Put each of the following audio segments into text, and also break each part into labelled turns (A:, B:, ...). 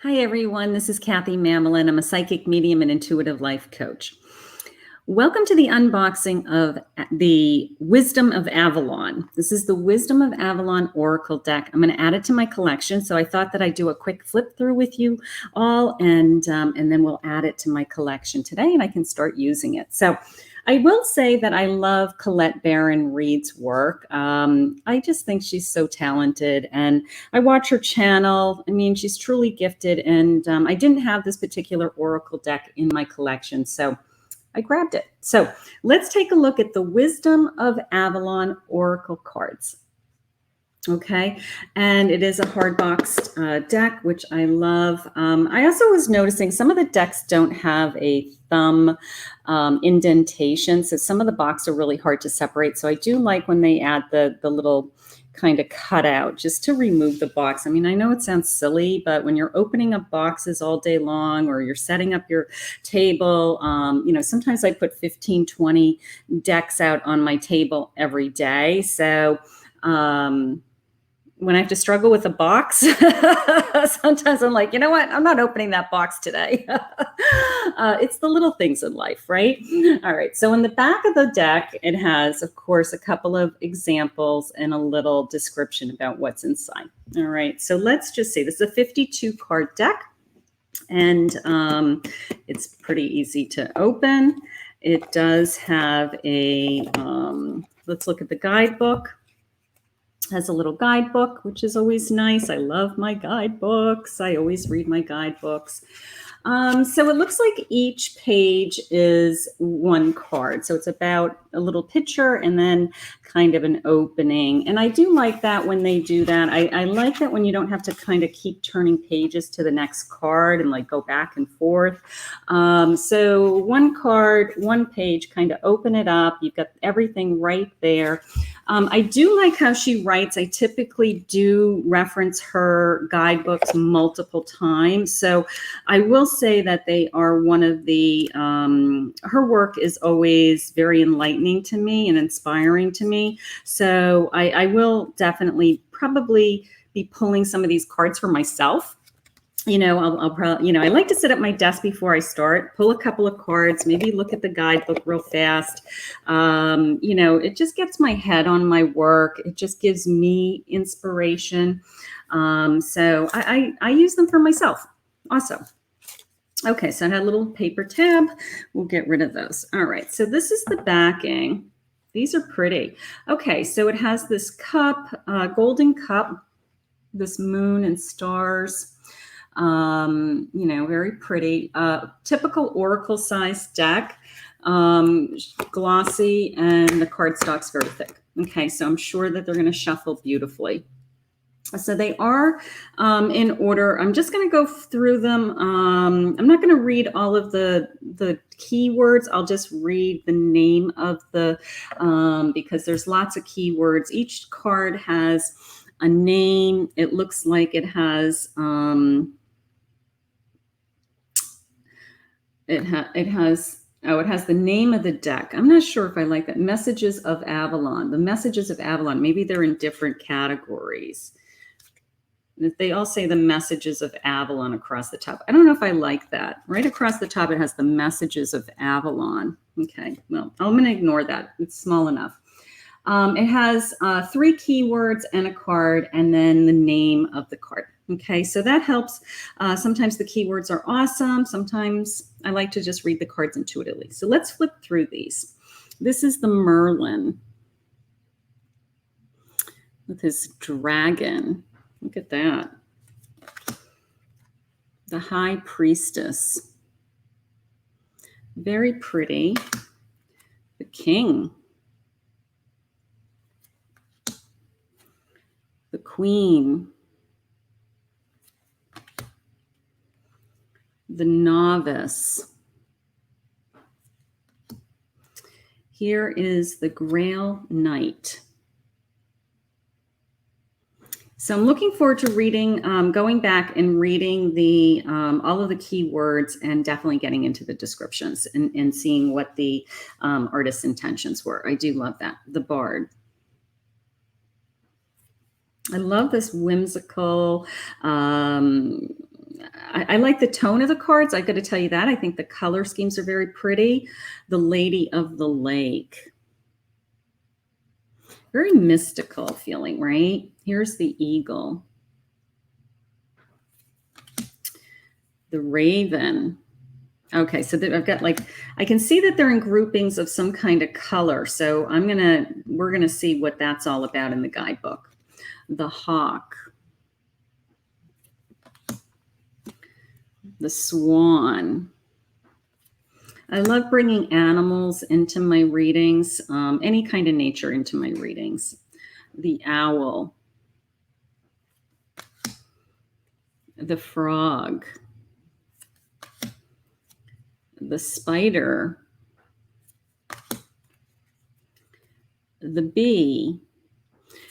A: Hi, everyone. This is Kathy Mamolen. I'm a psychic medium and intuitive life coach. Welcome to the unboxing of the Wisdom of Avalon. This is the Wisdom of Avalon Oracle deck. I'm going to add it to my collection, so I thought that I'd do a quick flip through with you all, and then we'll add it to my collection today, and I can start using it. So I will say that I love Colette Reid's work. I just think she's so talented, and I watch her channel. I mean, she's truly gifted, and I didn't have this particular Oracle deck in my collection, so I grabbed it. So let's take a look at the Wisdom of Avalon Oracle cards. Okay, and it is a hard boxed deck, which I love. I also was noticing some of the decks don't have a thumb indentation, so some of the box are really hard to separate. So I do like when they add the little kind of cutout just to remove the box. I mean, I know it sounds silly, but when you're opening up boxes all day long or you're setting up your table, sometimes I put 15, 20 decks out on my table every day. So when I have to struggle with a box, sometimes I'm like, you know what? I'm not opening that box today. It's the little things in life, right? All right. So in the back of the deck, it has, of course, a couple of examples and a little description about what's inside. All right. So let's just see. This is a 52 card deck, and it's pretty easy to open. It does have a, let's look at the guidebook. Has a little guidebook, which is always nice. I love my guidebooks. I always read my guidebooks. So it looks like each page is one card. So it's about a little picture and then kind of an opening. And I do like that when they do that. I like that when you don't have to kind of keep turning pages to the next card and like go back and forth. So one card, one page, kind of open it up. You've got everything right there. I do like how she writes. I typically do reference her guidebooks multiple times. So I will say that they are one of the, her work is always very enlightening to me and inspiring to me. So I will definitely probably be pulling some of these cards for myself. I'll probably, I like to sit at my desk before I start, pull a couple of cards, maybe look at the guidebook real fast. It just gets my head on my work. It just gives me inspiration. So I use them for myself. Awesome. Okay, so I had a little paper tab. We'll get rid of those. All right, so this is the backing. These are pretty. Okay, so it has this cup, golden cup, this moon and stars. Very pretty, typical Oracle size deck, glossy, and the cardstock's very thick. Okay, so I'm sure that they're going to shuffle beautifully. So they are in order. I'm just going to go through them. I'm not going to read all of the keywords. I'll just read the name of the, because there's lots of keywords. Each card has a name. It looks like it has, it has the name of the deck. I'm not sure if I like that. Messages of Avalon. The Messages of Avalon. Maybe they're in different categories. They all say the Messages of Avalon across the top. I don't know if I like that. Right across the top, it has the Messages of Avalon. Okay, well, I'm going to ignore that. It's small enough. It has 3 keywords and a card, and then the name of the card. Okay, so that helps. Sometimes the keywords are awesome. Sometimes I like to just read the cards intuitively. So let's flip through these. This is the Merlin with his dragon. Look at that. The High Priestess. Very pretty. The King. The Queen. The Novice. Here is the Grail Knight. So I'm looking forward to reading, going back and reading the all of the keywords and definitely getting into the descriptions and seeing what the artist's intentions were. I do love that. The Bard. I love this whimsical, I I like the tone of the cards. I got to tell you that. I think the color schemes are very pretty. The Lady of the Lake. Very mystical feeling, right? Here's the Eagle. The Raven. Okay, so I've got like, I can see that they're in groupings of some kind of color. So we're gonna see what that's all about in the guidebook. The Hawk. The Swan. I love bringing animals into my readings, any kind of nature into my readings. The Owl. The Frog. The Spider. The Bee.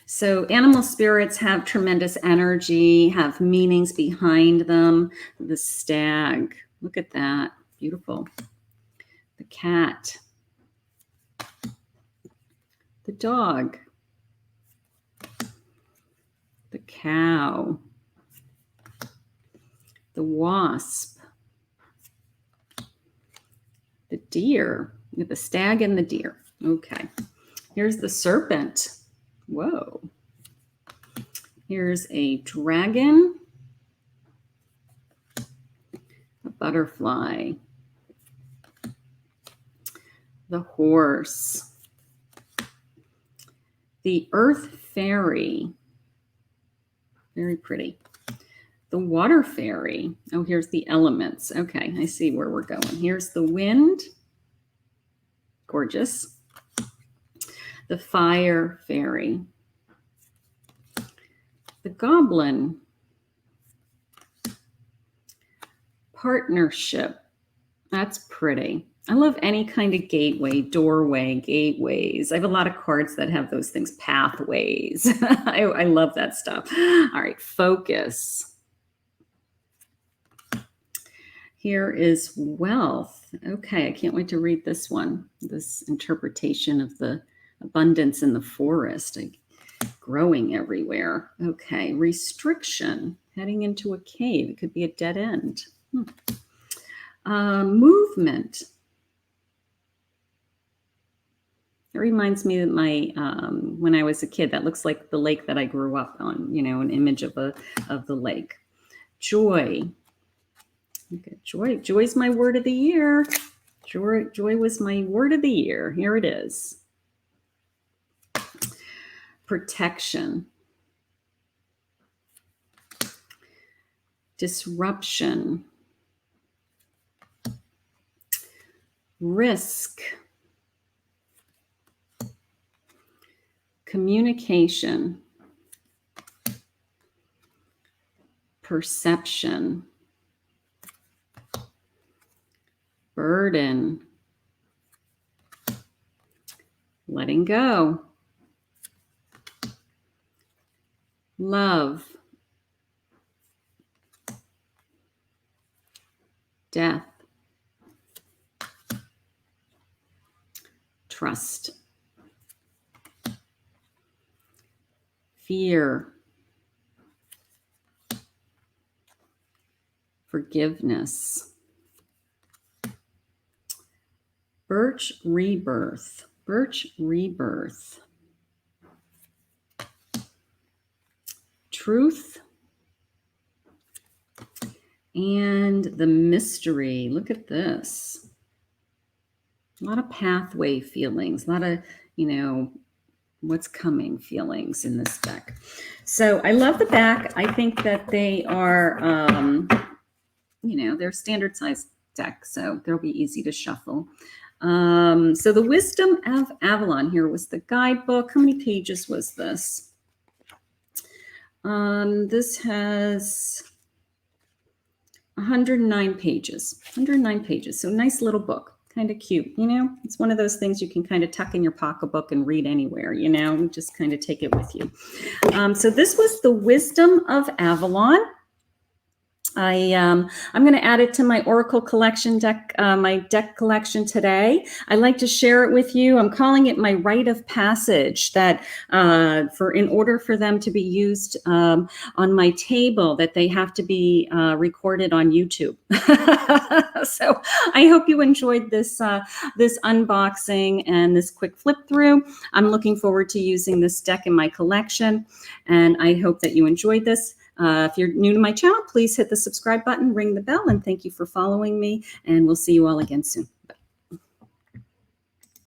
A: So animal spirits have tremendous energy, have meanings behind them. The Stag. Look at that. Beautiful. The Cat. The Dog. The Cow. The Wasp. The Deer. The Stag and the Deer. Okay. Here's the Serpent. Whoa. Here's a dragon. A butterfly. The Horse. The Earth Fairy. Very pretty. The Water Fairy. Oh, here's the elements. Okay, I see where we're going. Here's the Wind. Gorgeous. The Fire Fairy. The Goblin. Partnership. That's pretty. I love any kind of gateway, doorway, gateways. I have a lot of cards that have those things, pathways. I love that stuff. All right, Focus. Here is Wealth. Okay, I can't wait to read this one. This interpretation of the abundance in the forest, growing everywhere. Okay, Restriction. Heading into a cave. It could be a dead end. Movement. It reminds me that when I was a kid, that looks like the lake that I grew up on, an image of the lake. Joy. Okay, joy. Joy's my word of the year. Joy was my word of the year. Here it is. Protection. Disruption. Risk. Communication. Perception. Burden. Letting go. Love. Death. Trust. Fear. Forgiveness. Birch Rebirth. Birch Rebirth. Truth. And the Mystery. Look at this. A lot of pathway feelings, a lot of, what's coming feelings in this deck. So I love the back. I think that they are, they're standard size deck, so they'll be easy to shuffle. So the Wisdom of Avalon here was the guidebook. How many pages was this? This has 109 pages. 109 pages. So nice little book. Kind of cute, It's one of those things you can kind of tuck in your pocketbook and read anywhere, Just kind of take it with you. So this was the Wisdom of Avalon. I'm going to add it to my Oracle collection deck, my deck collection today. I'd like to share it with you. I'm calling it my rite of passage, that in order for them to be used on my table, that they have to be recorded on YouTube. So I hope you enjoyed this this unboxing and this quick flip through. I'm looking forward to using this deck in my collection, and I hope that you enjoyed this. If you're new to my channel, please hit the subscribe button, ring the bell, and thank you for following me. And we'll see you all again soon.